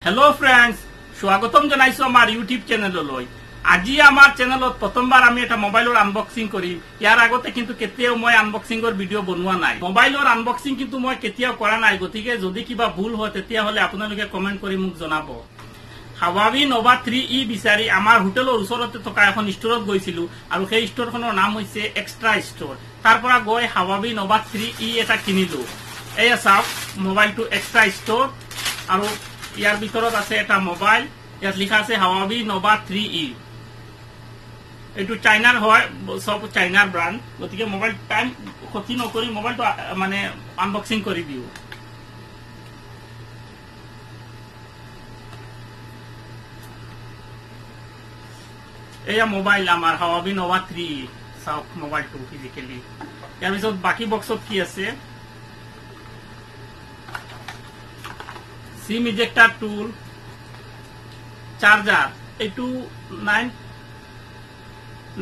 hello friends स्वागतम জানাইছো আমাৰ YouTube চ্যানেললৈ আজি আমাৰ চ্যানেলত প্ৰথমবাৰ আমি এটা মোবাইলৰ আনবক্সিং কৰিম ইয়াৰ আগতে কিন্তু কেতিয়াও মই আনবক্সিংৰ ভিডিও বনোৱা নাই মোবাইলৰ আনবক্সিং কিন্তু মই কেতিয়াও কৰা নাই গতিকে যদি কিবা ভুল হয় তেতিয়া হলে আপোনালোকে কমেন্ট কৰি মোক জনাব Huawei Nova 3e বিচাৰি আমাৰ হোটেলৰ ওচৰতে থকা এখন ষ্টৰত গৈছিলো আৰু সেই ষ্টৰখনৰ নাম হৈছে এক্সট্ৰা ষ্টৰ তাৰ পৰা গৈ Huawei Nova 3e এটা কিনিলো এয়া চাওক মোবাইলটো এক্সট্ৰা ষ্টৰ আৰু ইয়াৰ ভিতৰত আছে এটা মোবাইল ইয়াত লিখা আছে Huawei Nova 3e এটো চাইনাৰ হয় সব চাইনাৰ ব্ৰান্ড গতিকে মোবাইল টাইম ক্ষতি নকৰি মোবাইলটো মানে আনবক্সিং কৰি দিও এয়া মোবাইল আমাৰ Huawei Nova 3 সব মোবাইলটো ফিজিক্যালি ইয়াৰ পিছত বাকি বক্সত কি আছে SIM ejector tool charger এটু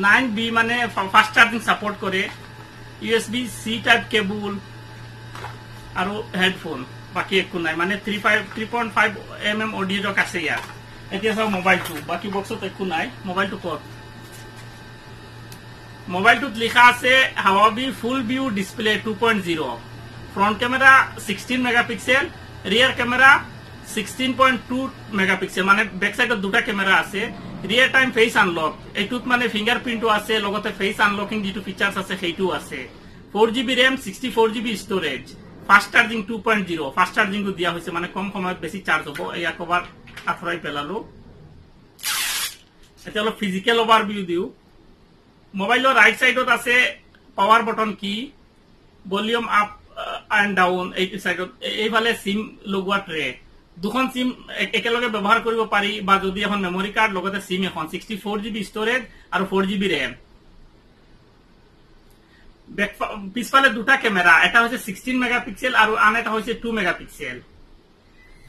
9B মানে ফাস্ট চার্জিং সাপোর্ট করে USB C টাইপ কেবল আৰু হেডফোন বাকি একো নাই মানে 3.5 mm অডিও জক আছে ইয়াৰ এতিয়া সব মোবাইলটো বাকি বক্সত একো নাই মোবাইলটো কত মোবাইলটোত লিখা আছে Huawei ফুল view display 2.0 front camera 16 megapixel rear camera 16.2 megapixel মানে ব্যাক সাইডত দুটা ক্যামেরা আছে rear time face unlock এটুত মানে ফিঙ্গারপ্রিন্টও আছে লগতে ফেস আনলকিং যেটো ফিচারস আছে সেইটো আছে 4GB RAM 64GB storage fast charging 2.0 fast charging কো দিয়া হইছে মানে কম সময়ত বেশি চার্জ হবো এই একবার আথরাই পেলালো এটা হলো ফিজিক্যাল ওভারভিউ দিও মোবাইলৰ রাইট সাইডত আছে পাওয়ার বাটন কি ভলিউম আপ and down এই সাইডত এইফালে সিম লগোৱা ট্ৰে দুখন সিম একেলগে ব্যৱহাৰ কৰিব পাৰি বা যদি এখন মেমৰি কাৰ্ড লগতে সিম এখন 64GB স্টোৰেজ আৰু 4GB RAM পিছফালে দুটা ক্যামেৰা এটা হৈছে 16 মেগাপিক্সেল আৰু আন এটা হৈছে 2 মেগাপিক্সেল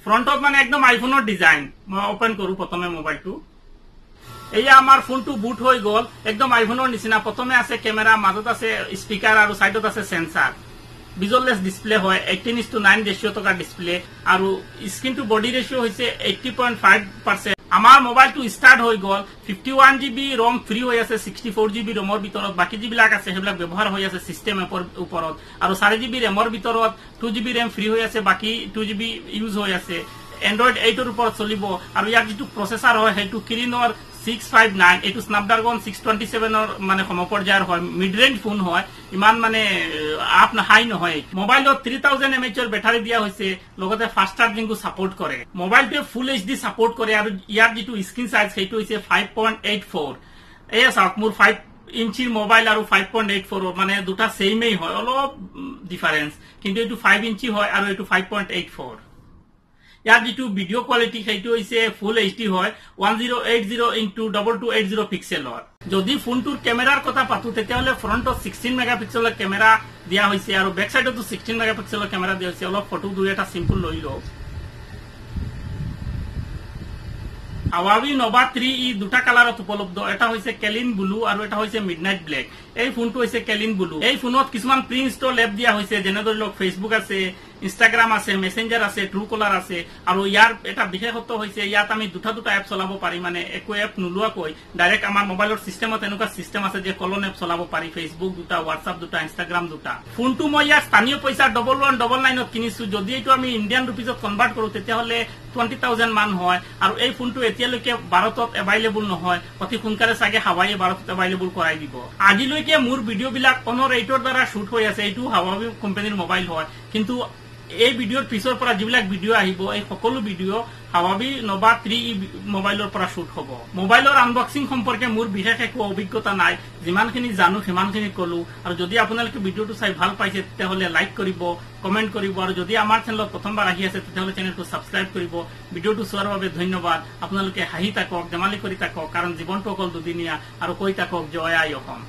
ফ্ৰন্টত মানে একদম আইফোনৰ ডিজাইন মই ওপেন কৰো প্ৰথমে মোবাইলটো এয়া আমাৰ ফোনটো বুট হৈ গল একদম আইফোনৰ নিচিনা প্ৰথমে আছে ক্যামেৰা মাজত আছে স্পিকাৰ আৰু সাইডত আছে সেন্সৰ Visualless display হয় 18:9 ৰেশিও টকা ডিসপ্লে আৰু স্ক্ৰিন টু বডি ৰেশিও হৈছে 80.5% আমাৰ মোবাইলটো স্টাৰ্ট হৈ গল 51GB ROM ফ্ৰি হৈ আছে 64GB ROMৰ ভিতৰত বাকি যিবিলাক আছে হেবিলাক ব্যৱহাৰ হৈ আছে সিস্টেম এপৰ ওপৰত আৰু 4GB RAMৰ ভিতৰত 2GB RAM ফ্ৰি হৈ আছে বাকি 2GB ইউজ হৈ আছে Android 8 ৰ ওপৰত চলিব আৰু ইয়াৰ যেটো প্ৰসেসৰ হয় হেতু কিৰিনৰ 659 এটু স্ন্যাপড্ৰাগন 627 ৰ মানে সমপৰ্যায়ৰ হয় মিড ৰেঞ্জ ফোন হয় ইমান মানে আপ না হাই নহয় মোবাইলত 3000 mAh ৰ বেটাৰি দিয়া হৈছে লগতে ফাস্ট চাৰ্জিং কো সাপোৰ্ট কৰে মোবাইলটো ফুল HD সাপোৰ্ট কৰে আৰু ইয়াৰ যেটো স্ক্ৰিন সাইজ হেতু হৈছে 5.84 এয়া চাওক মোৰ 5 ইঞ্চিৰ মোবাইল আৰু 5.84 মানে দুটা সেমই হয় অলপ ডিফাৰেন্স কিন্তু এটু 5 ইঞ্চি হয় আৰু এটু 5.84 ইয়াৰ যেটো ভিডিও কোৱালিটি সেইটো হৈছে ফুল এইচডি হয় 1080x2280 পিক্সেলৰ যদি ফোনটোৰ ক্যামেৰাৰ কথা পাতো তেতিয়াহলে ফ্ৰন্টত 16 মেগাপিক্সেলৰ ক্যামেৰা দিয়া হৈছে আৰু ব্যাক সাইডতো 16 মেগাপিক্সেলৰ ক্যামেৰা দিয়া হৈছে অলপ ফটো দুই এটা সিম্পল লৈ লও Huawei Nova 3e দুটা কালাৰত উপলব্ধ এটা হৈছে কেলিন ব্লু আৰু এটা হৈছে মিডনাইট ব্ল্যাক এই ফোনটো হৈছে কেলিন ব্লু এই ফোনত কিছুমান প্ৰি ইনষ্টল এপ দিয়া হৈছে যেনে ধৰি লওক ফেসবুক আছে ইনষ্টাগ্ৰাম আছে মেসেঞ্জাৰ আছে ট্ৰু কলাৰ আছে আৰু ইয়াৰ এটা বিশেষত্ব হৈছে ইয়াত আমি দুটা এপ চলাব পাৰি মানে একো এপ নুলুৱাকৈ ডাইৰেক্ট আমাৰ মোবাইলৰ সিস্টেমত এনেকুৱা সিস্টেম আছে যে কলন এপ চলাব পাৰি ফেসবুক দুটা হোৱাটসঅ্যাপ দুটা ইনষ্টাগ্ৰাম দুটা ফোনটো মই ইয়াৰ স্থানীয় পইচা 1199 ত কিনিছো যদি এটো আমি ইন্ডিয়ান ৰুপিজত কনভাৰ্ট কৰো তেতিয়াহলে 20000 মান হয় আৰু এই ফোনটো এতিয়ালৈকে ভাৰতত এভেইলেবল নহয় অতি সোনকালে সাগে Huawei ভাৰতত এভেইলেবল কৰাই দিব আজিলৈকে মোৰ ভিডিও বিলাক অনৰ 8 ৰ দ্বাৰা শুট হৈ আছে এটো Huawei কোম্পানীৰ মোবাইল হয় কিন্তু এই ভিডিওৰ পিছৰ পৰা যিবিলাক ভিডিও আহিব এই সকলো ভিডিও Huawei Nova 3e মোবাইলৰ পৰা শুট হ'ব মোবাইলৰ আনবক্সিং সম্পৰ্কে মোৰ বিশেষ একো অভিজ্ঞতা নাই যিমানখিনি জানো সিমানখিনি কলো আৰু যদি আপোনালোকে ভিডিওটো চাই ভাল পাইছে তেতিয়াহলে লাইক কৰিব কমেন্ট কৰিব আৰু যদি আমাৰ চেনেলত প্ৰথমবাৰ আহি আছে তেতিয়াহলে চেনেলটো সাবস্ক্ৰাইব কৰিব ভিডিওটো চোৱাৰ বাবে ধন্যবাদ আপোনালোকে হাঁহি থাকক ধেমালি কৰি থাকক কাৰণ জীৱনটো অকল দুদিনীয়া আৰু কৈ থাকক জয় আই অসম